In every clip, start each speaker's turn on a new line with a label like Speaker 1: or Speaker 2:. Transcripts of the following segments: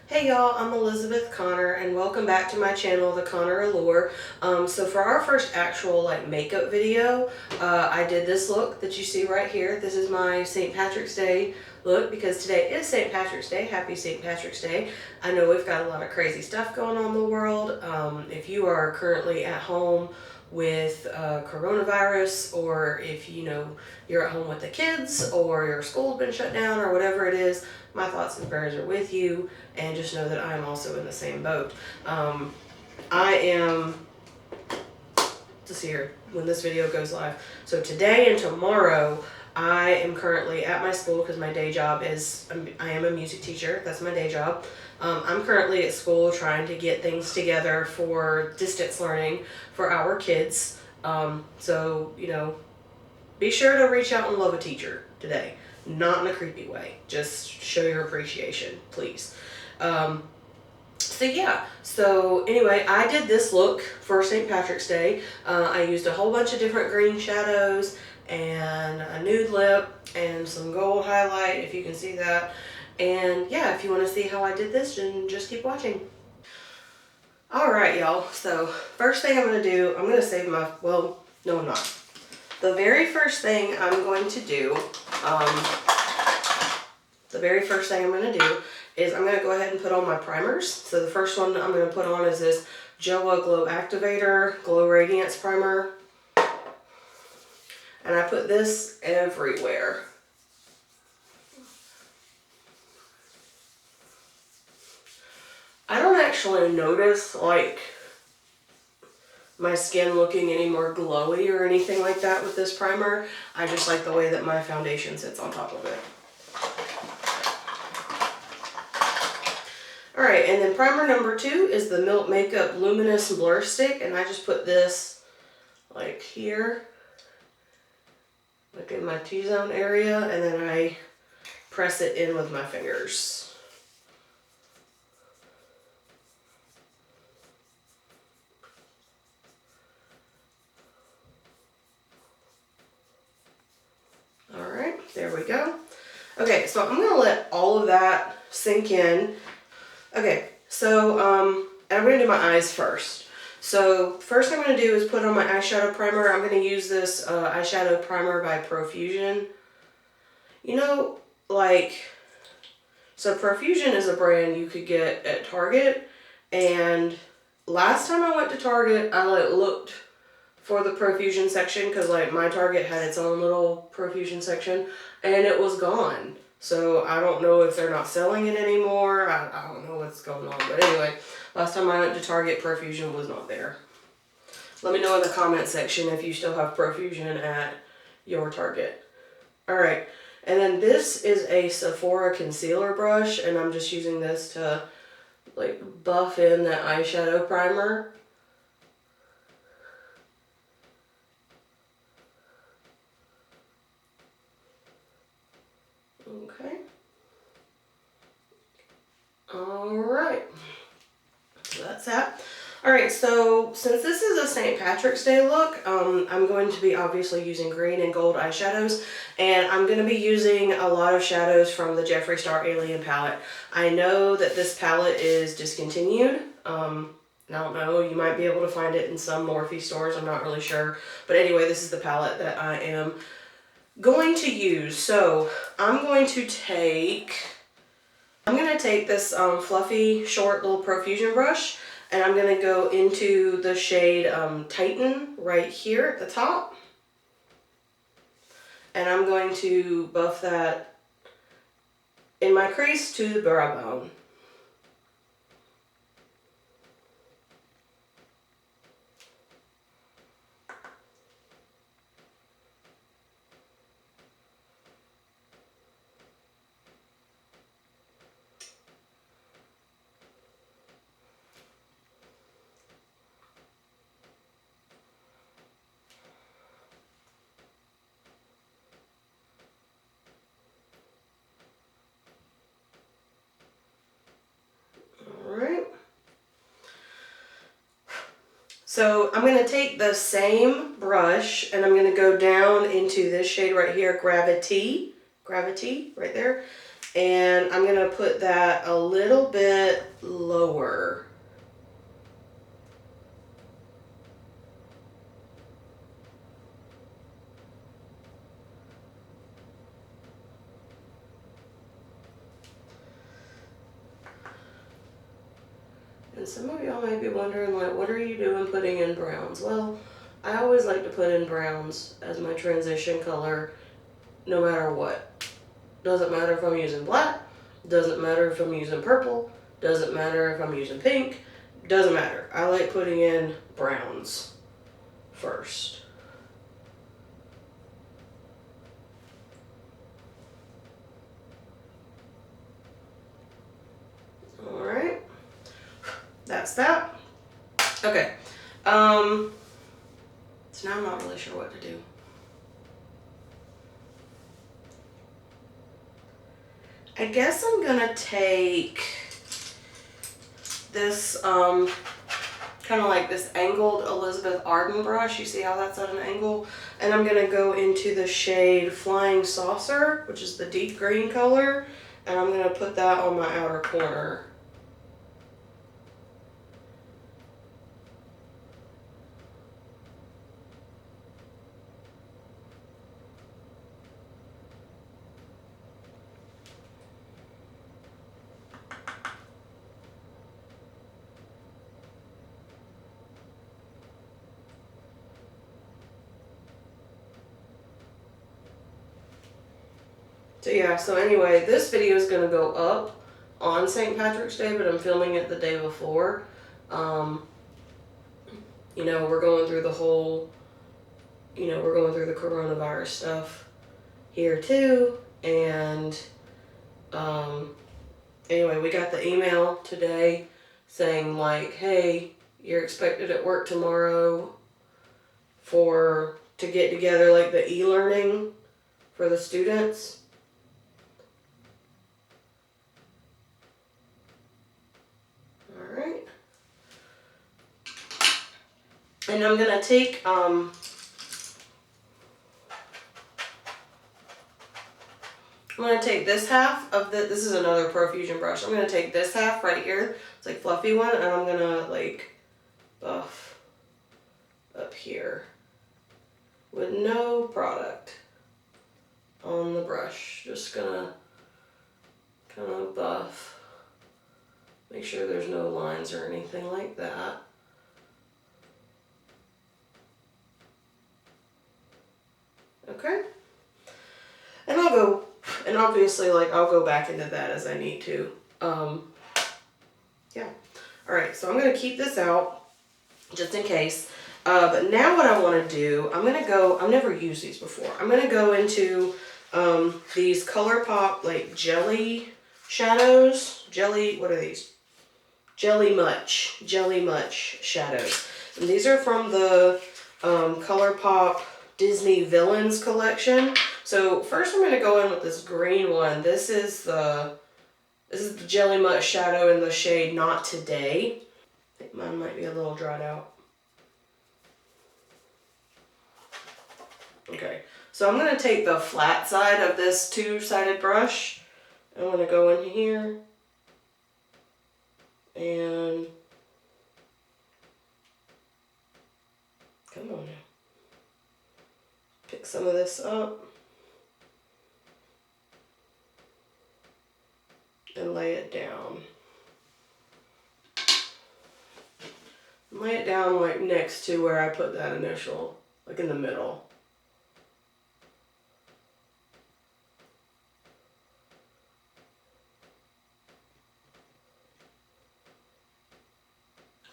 Speaker 1: Hey y'all, I'm Elizabeth Connor and welcome back to my channel, The Connor Allure. So for our first actual makeup video, I did this look that you see right here. This is my St. Patrick's Day look because today is St. Patrick's Day. Happy St. Patrick's Day. I know we've got a lot of crazy stuff going on in the world. If you are currently at home with coronavirus, or if you're at home with the kids or your school's been shut down or whatever it is, my thoughts and prayers are with you, and just know that I am also in the same boat. I am, let's see here, when this video goes live. So today and tomorrow, I am currently at my school because my day job is, I am a music teacher. That's my day job. I'm currently at school trying to get things together for distance learning for our kids. So, be sure to reach out and love a teacher today. Not in a creepy way. Just show your appreciation, please. So anyway, I did this look for St. Patrick's Day. I used a whole bunch of different green shadows and a nude lip and some gold highlight, if you can see that. And yeah, if you want to see how I did this, then just keep watching. Alright y'all, so first thing I'm going to do, I'm going to save my, well, no I'm not. The very first thing I'm going to do, is I'm going to go ahead and put on my primers. So the first one I'm going to put on is this JOAH Glow Activator Glow Radiance Primer. And I put this everywhere. I don't actually notice my skin looking any more glowy or anything like that with this primer. I just like the way that my foundation sits on top of it. Alright, and then primer number 2 is the Milk Makeup Luminous Blur Stick, and I just put this like here, like in my T-zone area, and then I press it in with my fingers. Alright, there we go. Okay, so I'm going to let all of that sink in. Okay, so I'm going to do my eyes first. So first thing I'm going to do is put on my eyeshadow primer. I'm going to use this eyeshadow primer by Profusion. So Profusion is a brand you could get at Target. And last time I went to Target, I looked for the Profusion section because my Target had its own little Profusion section and it was gone. So I don't know if they're not selling it anymore. I don't know what's going on. But anyway, last time I went to Target, Profusion was not there. Let me know in the comment section if you still have Profusion at your Target. Alright, and then this is a Sephora concealer brush, and I'm just using this to buff in that eyeshadow primer. Okay. Alright. So that's that. Alright, so since this is a St. Patrick's Day look, I'm going to be obviously using green and gold eyeshadows, and I'm going to be using a lot of shadows from the Jeffree Star Alien palette. I know that this palette is discontinued. I don't know, you might be able to find it in some Morphe stores, I'm not really sure. But anyway, this is the palette that I am going to use. So I'm going to take this fluffy short little Profusion brush, and I'm going to go into the shade Titan right here at the top, and I'm going to buff that in my crease to the brow bone. So I'm going to take the same brush and I'm going to go down into this shade right here, Gravity, right there. And I'm going to put that a little bit lower. And some of y'all may be wondering, like, what are you doing putting in browns? Well, I always like to put in browns as my transition color, no matter what. Doesn't matter if I'm using black, doesn't matter if I'm using purple, doesn't matter if I'm using pink, doesn't matter. I like putting in browns first. Alright, that's that. Okay, so now I'm not really sure what to do. I guess I'm gonna take this, kind of like this angled Elizabeth Arden brush. You see how that's at an angle? And I'm gonna go into the shade Flying Saucer, which is the deep green color, and I'm gonna put that on my outer corner. So yeah, so anyway, this video is going to go up on St. Patrick's Day, but I'm filming it the day before. You know, we're going through the whole, you know, we're going through the coronavirus stuff here too. And anyway, we got the email today saying like, hey, you're expected at work tomorrow to get together like the e-learning for the students. Alright. And I'm going to take, I'm going to take this half of this is another Profusion brush. I'm going to take this half right here, it's like fluffy one, and I'm going to like buff up here with no product on the brush. Just going to kind of buff, make sure there's no lines or anything like that. Okay. And I'll go, and obviously like I'll go back into that as I need to. Yeah. Alright, so I'm going to keep this out just in case. But now what I want to do, I'm going to go, I've never used these before. I'm going to go into these ColourPop like jelly shadows. Jelly, what are these? Jelly Much shadows. And these are from the ColourPop Disney Villains collection. So first I'm going to go in with this green one. This is the Jelly Much shadow in the shade Not Today. I think mine might be a little dried out. Okay, so I'm going to take the flat side of this two-sided brush. I'm going to go in here and come on now. Pick some of this up and lay it down. Lay it down like next to where I put that initial, like in the middle.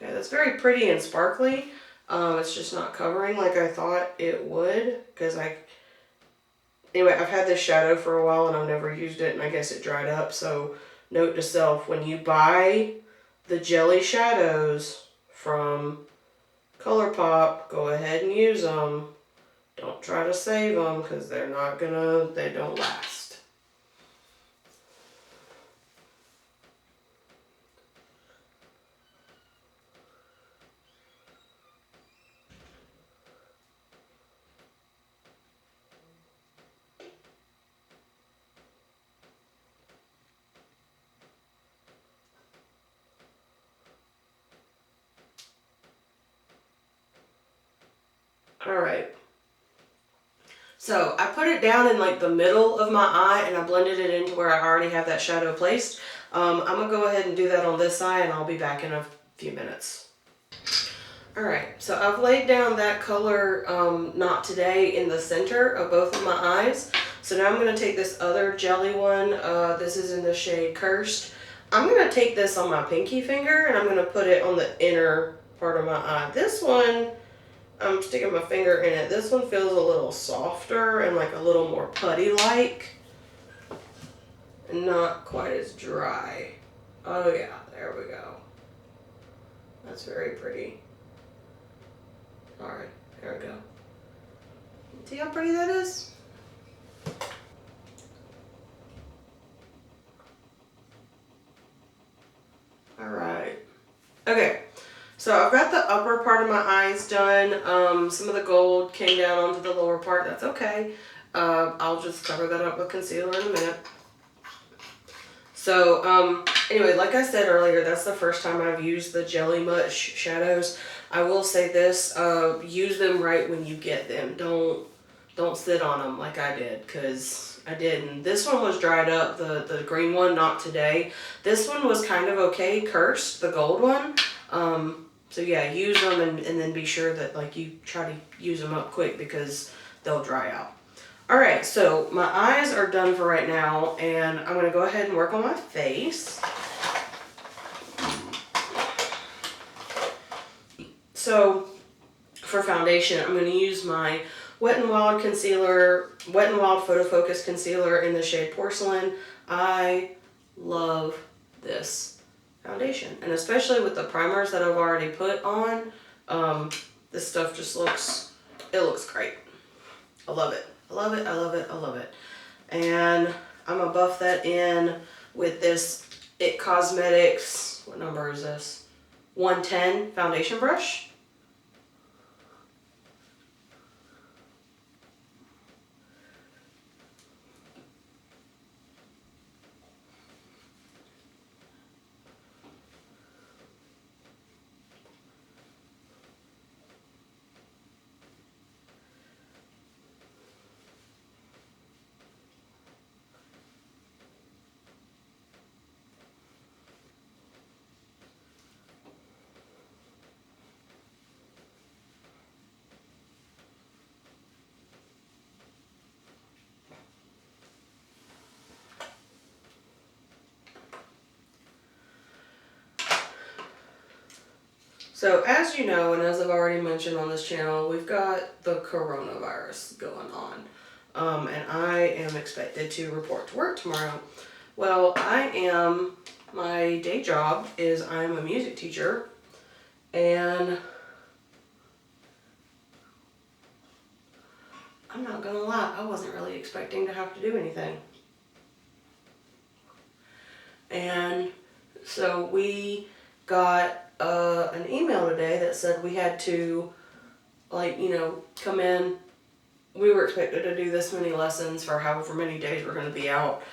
Speaker 1: Okay, that's very pretty and sparkly. It's just not covering like I thought it would, because anyway, I've had this shadow for a while and I've never used it, and I guess it dried up. So note to self, when you buy the jelly shadows from ColourPop, go ahead and use them. Don't try to save them because they don't last. Alright. So I put it down in like the middle of my eye and I blended it into where I already have that shadow placed. I'm going to go ahead and do that on this eye and I'll be back in a few minutes. Alright, so I've laid down that color Not Today in the center of both of my eyes. So now I'm going to take this other jelly one. This is in the shade Cursed. I'm going to take this on my pinky finger and I'm going to put it on the inner part of my eye. This one, I'm sticking my finger in it. This one feels a little softer and like a little more putty-like. And not quite as dry. Oh yeah, there we go. That's very pretty. Alright, there we go. See how pretty that is? Alright. Okay, so I've got the upper part of my eyes done. Some of the gold came down onto the lower part. That's okay. I'll just cover that up with concealer in a minute. So, anyway, like I said earlier, that's the first time I've used the Jelly Much shadows. I will say this, use them right when you get them. Don't sit on them like I did, because I didn't. This one was dried up, the green one, Not Today. This one was kind of okay, Cursed, the gold one. So yeah, use them and then be sure that like you try to use them up quick because they'll dry out. Alright, so my eyes are done for right now, and I'm going to go ahead and work on my face. So, for foundation, I'm going to use my Wet n Wild concealer, Wet n Wild PhotoFocus concealer in the shade Porcelain. I love this foundation, and especially with the primers that I've already put on, this stuff just looks great. I love it. I love it, I love it, I love it. And I'm going to buff that in with this IT Cosmetics, what number is this? 110 foundation brush. So as you know, and as I've already mentioned on this channel, we've got the coronavirus going on. And I am expected to report to work tomorrow. Well, my day job is I'm a music teacher, and I'm not gonna lie, I wasn't really expecting to have to do anything. And so we got an email today that said we had to, like, you know, come in. We were expected to do this many lessons for however many days we're going to be out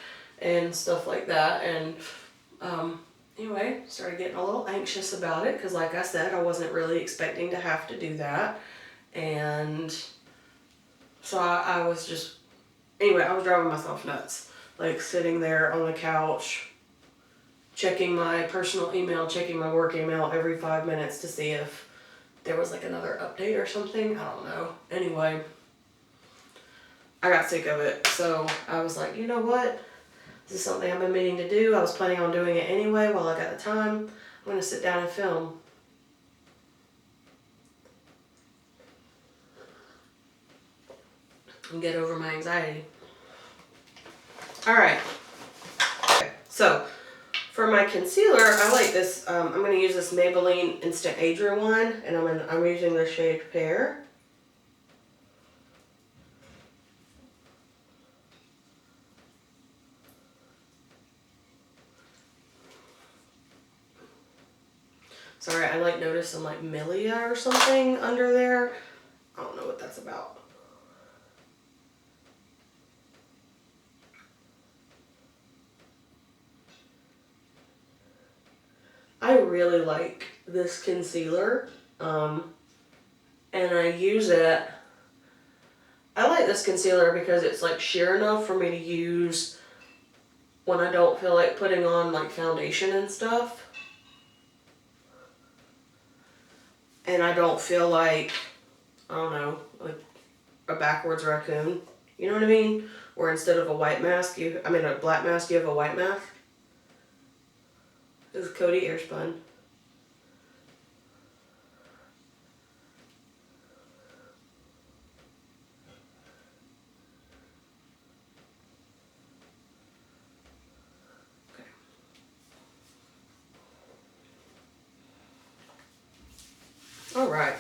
Speaker 1: and stuff like that. And anyway, started getting a little anxious about it because, like I said, I wasn't really expecting to have to do that. And so I was just, anyway, I was driving myself nuts. Like, sitting there on the couch, checking my personal email, checking my work email every 5 minutes to see if there was like another update or something. I don't know. Anyway, I got sick of it. So I was like, you know what? This is something I've been meaning to do. I was planning on doing it anyway while I got the time. I'm going to sit down and film. And get over my anxiety. Alright. Okay, so for my concealer, I like this. I'm going to use this Maybelline Instant Age one, and I'm using the shade Pear. Sorry, I like noticed some like milia or something under there. I don't know what that's about. I really like this concealer, and I use it I like this concealer because it's like sheer enough for me to use when I don't feel like putting on like foundation and stuff. And I don't feel like, I don't know, like a backwards raccoon. You know what I mean? Where instead of a white mask, a black mask, you have a white mask. This is Coty Air Spun. Alright.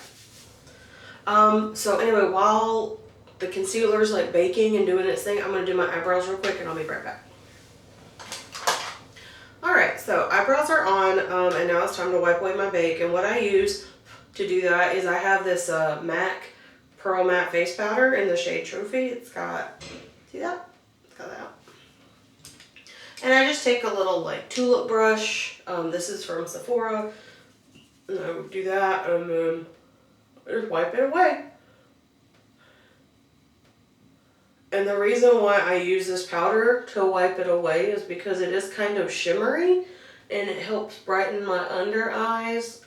Speaker 1: So anyway, while the concealer's like baking and doing its thing, I'm going to do my eyebrows real quick and I'll be right back. Alright, so eyebrows are on, and now it's time to wipe away my bake. And what I use to do that is I have this MAC Pearlmatte face powder in the shade Trophy. It's got, see that? It's got that. And I just take a little like tulip brush. This is from Sephora. And I would do that and then just wipe it away. And the reason why I use this powder to wipe it away is because it is kind of shimmery and it helps brighten my under eyes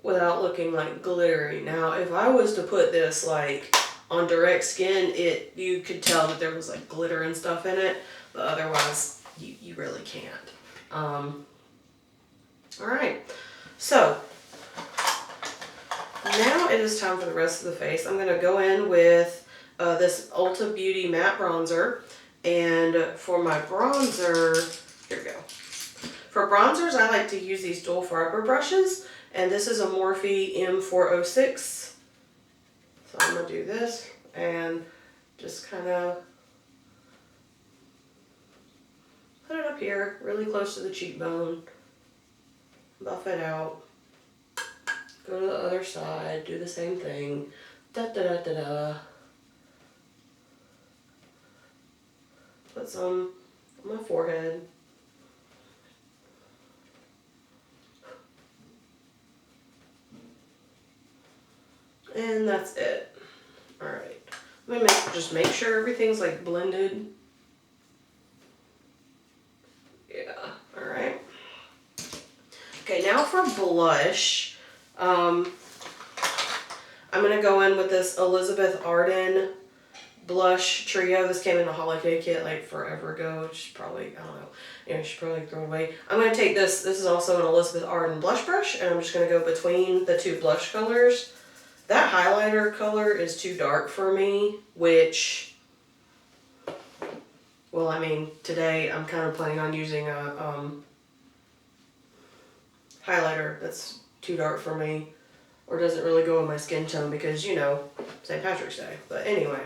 Speaker 1: without looking like glittery. Now, if I was to put this like on direct skin, you could tell that there was like glitter and stuff in it, but otherwise you really can't. Alright, so now it is time for the rest of the face. I'm going to go in with this Ulta Beauty Matte Bronzer, and for my bronzer, here we go. For bronzers, I like to use these dual fiber brushes, and this is a Morphe M406. So I'm going to do this and just kind of put it up here, really close to the cheekbone. Buff it out. Go to the other side. Do the same thing. Da da da da da. Put some on my forehead. And that's it. Alright. I'm gonna just make sure everything's like blended. Yeah. Alright. Okay, now for blush, I'm going to go in with this Elizabeth Arden blush trio. This came in a holiday kit like forever ago. She's probably, I don't know, you know, she should probably throw it away. I'm going to take this is also an Elizabeth Arden blush brush, and I'm just going to go between the two blush colors. That highlighter color is too dark for me, which, well, I mean, today I'm kind of planning on using a, highlighter that's too dark for me or doesn't really go with my skin tone because, you know, St. Patrick's Day. But anyway.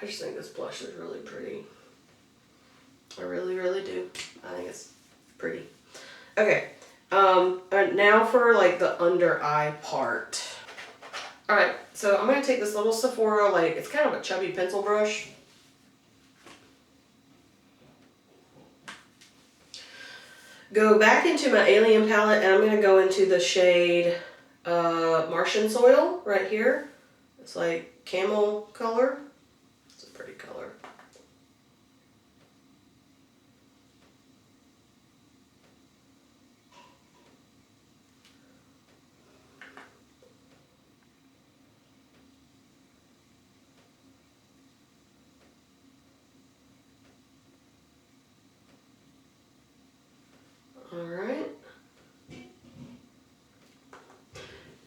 Speaker 1: I just think this blush is really pretty. I really, really do. I think it's pretty. Okay. Now for like the under eye part. Alright, so I'm going to take this little Sephora, like, it's kind of a chubby pencil brush. Go back into my Alien palette, and I'm going to go into the shade Martian Soil right here. It's like camel color. It's a pretty color. Alright.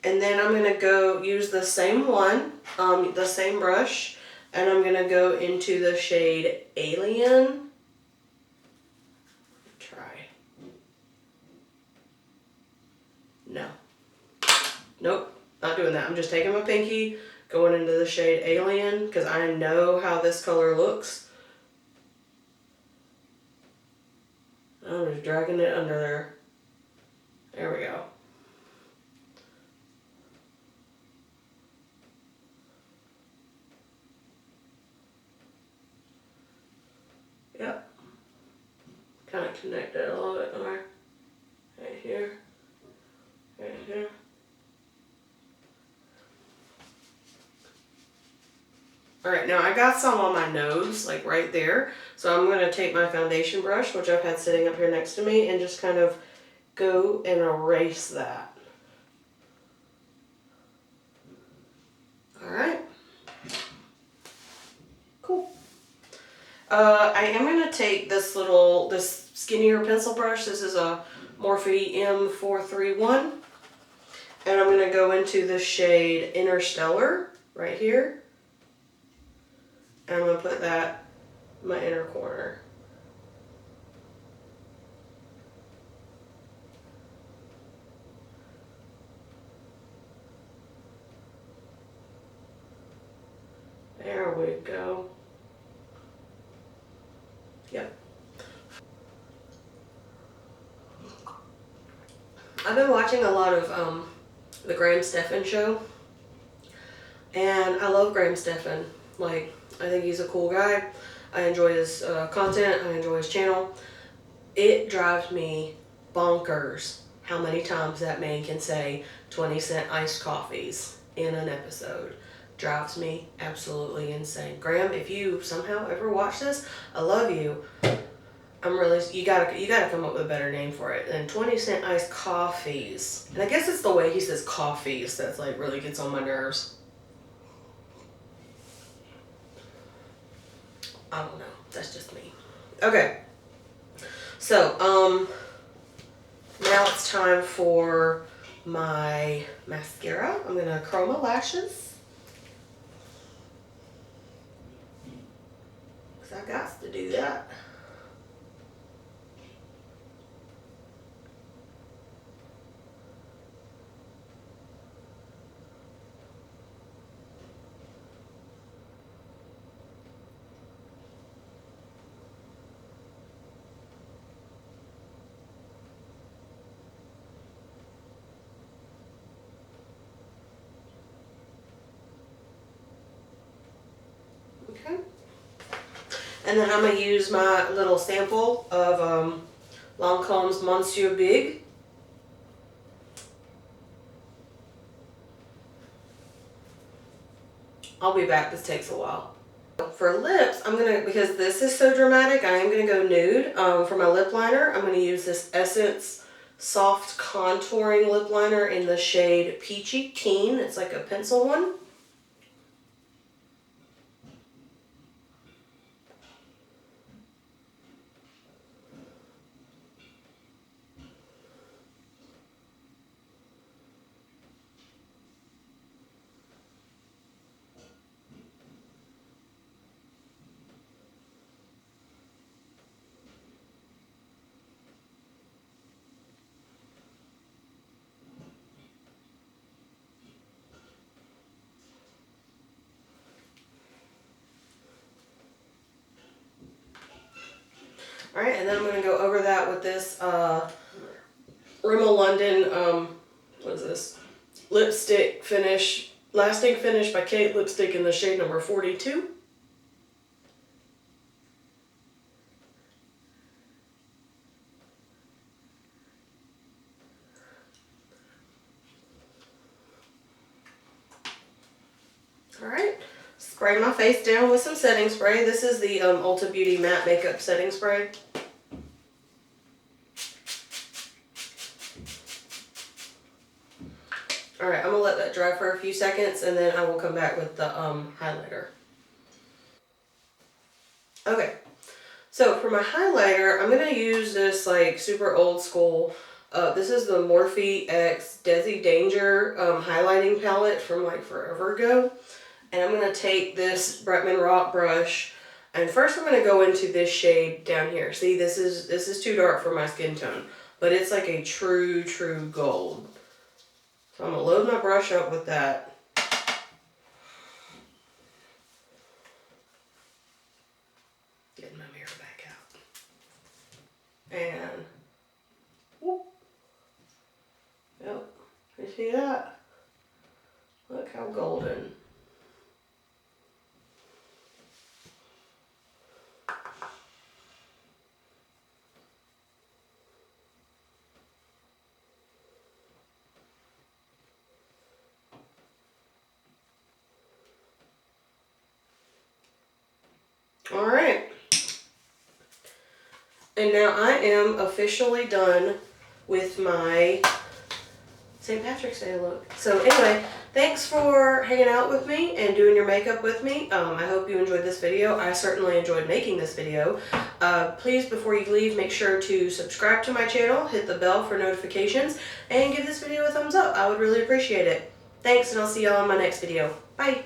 Speaker 1: And then I'm going to go use the same one, the same brush, and I'm going to go into the shade Alien. Try. No. Nope, not doing that. I'm just taking my pinky, going into the shade Alien, because I know how this color looks. I'm just dragging it under there. There we go. Yep. Kind of connect it a little bit more. Right here. Alright, now I got some on my nose, like right there. So I'm going to take my foundation brush, which I've had sitting up here next to me, and just kind of go and erase that. Alright. Cool. I am going to take this skinnier pencil brush. This is a Morphe M431. And I'm going to go into the shade Interstellar right here. And I'm going to put that in my inner corner. There we go. Yep. I've been watching a lot of the Graham Stephan show. And I love Graham Stephan. Like, I think he's a cool guy. I enjoy his content. I enjoy his channel. It drives me bonkers how many times that man can say 20-cent iced coffees in an episode. Drives me absolutely insane. Graham, if you somehow ever watch this, I love you. You gotta come up with a better name for it than 20-cent iced coffees. And I guess it's the way he says coffees that's like really gets on my nerves. I don't know. That's just me. Okay. So, now it's time for my mascara. I'm gonna curl my lashes. Because I got to do that. Okay. And then I'm going to use my little sample of Lancome's Monsieur Big. I'll be back. This takes a while. For lips, because this is so dramatic, I am going to go nude. For my lip liner, I'm going to use this Essence Soft Contouring Lip Liner in the shade Peachy Keen. It's like a pencil one. Alright, and then I'm going to go over that with this Rimmel London, what is this? Lipstick Finish, Lasting Finish by Kate lipstick in the shade number 42. Alright, spray my face down with some setting spray. This is the Ulta Beauty Matte Makeup Setting Spray. Alright, I'm going to let that dry for a few seconds and then I will come back with the highlighter. Okay, so for my highlighter, I'm going to use this like super old school, this is the Morphe X Desi Danger highlighting palette from like forever ago. And I'm going to take this Bretman Rock brush, and first I'm going to go into this shade down here. See, this is too dark for my skin tone, but it's like a true gold. So I'm going to load my brush up with that. Getting my mirror back out. And, whoop. Yep, you see that? Look how golden. And now I am officially done with my St. Patrick's Day look. So anyway, thanks for hanging out with me and doing your makeup with me. I hope you enjoyed this video. I certainly enjoyed making this video. Please, before you leave, make sure to subscribe to my channel, hit the bell for notifications, and give this video a thumbs up. I would really appreciate it. Thanks, and I'll see y'all in my next video. Bye!